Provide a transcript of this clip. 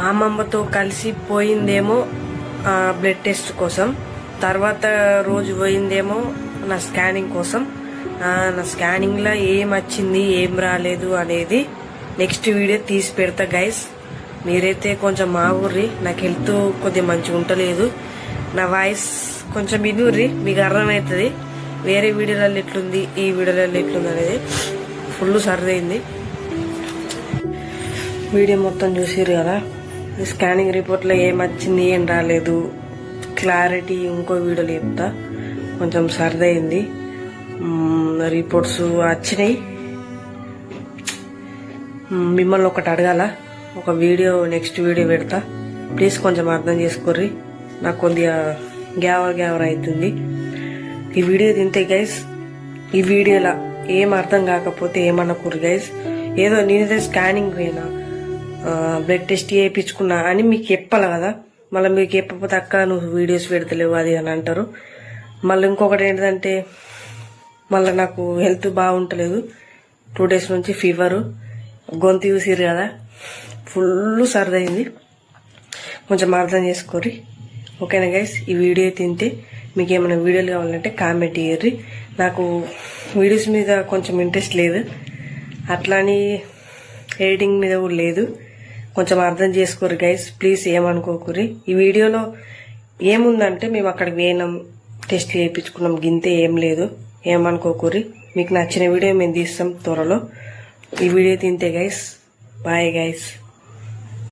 మా అమ్మమ్మతో కలిసి పోయిందేమో blood test కోసం, తర్వాత రోజు పోయిందేమో నా స్కానింగ్ కోసం. నా స్కానింగ్లో ఏం వచ్చింది ఏం రాలేదు అనేది నెక్స్ట్ వీడియో తీసి పెడతా గైస్. మీరైతే కొంచెం మా ఊర్రి, నాకు హెల్త్ కొద్దిగా మంచిగా ఉండలేదు. నా వాయిస్ కొంచెం వినుర్రి, మీకు అర్థమవుతుంది వేరే వీడియోలలో ఎట్లుంది ఈ వీడియోలలో ఎట్లుంది అనేది. ఫుల్ సర్దైంది. వీడియో మొత్తం చూసిర్రు కదా. స్కానింగ్ రిపోర్ట్లో ఏం వచ్చింది ఏం రాలేదు క్లారిటీ ఇంకో వీడియోలో చెప్తా. కొంచెం సర్దైంది. రిపోర్ట్స్ వచ్చినాయి. మిమ్మల్ని ఒకటి అడగాల, ఒక వీడియో నెక్స్ట్ వీడియో పెడతా. ప్లీజ్ కొంచెం అర్థం చేసుకోర్రి, నాకు కొద్దిగా గ్యావర్ అవుతుంది. ఈ వీడియో తింటే గైస్, ఈ వీడియోలో ఏం అర్థం కాకపోతే ఏమనుకోరు గైస్. ఏదో నేనైతే స్కానింగ్ పోయినా బ్లడ్ టెస్ట్ చేయించుకున్నా అని మీకు చెప్పాలి కదా. మళ్ళీ మీకు చెప్పకపోతే అక్క నువ్వు వీడియోస్ పెడతలేవు అది అని అంటారు. మళ్ళీ ఇంకొకటి ఏంటంటే మళ్ళీ నాకు హెల్త్ బాగుంటలేదు. 2 days నుంచి ఫీవరు, గొంతు చూసిరు కదా, ఫుల్ సర్దైంది. కొంచెం అర్థం చేసుకోర్రి, ఓకేనా గైస్. ఈ వీడియో తింటే మీకు ఏమైనా వీడియోలు కావాలంటే కామెంట్ చేయర్రి. నాకు వీడియోస్ మీద కొంచెం ఇంట్రెస్ట్ లేదు, అట్లాని ఎడిటింగ్ మీద కూడా లేదు. కొంచెం అర్థం చేసుకోరు గైస్, ప్లీజ్ ఏమనుకోకుర్రి. ఈ వీడియోలో ఏముందంటే మేము అక్కడికి పోయినాం, టెస్ట్ చేయించుకున్నాం, గింతే, ఏం లేదు. ఏమనుకోకుర్రి. మీకు నచ్చిన వీడియో మేము తీస్తాం త్వరలో. ఈ వీడియో తింటే గైస్, బాయ్ గైస్.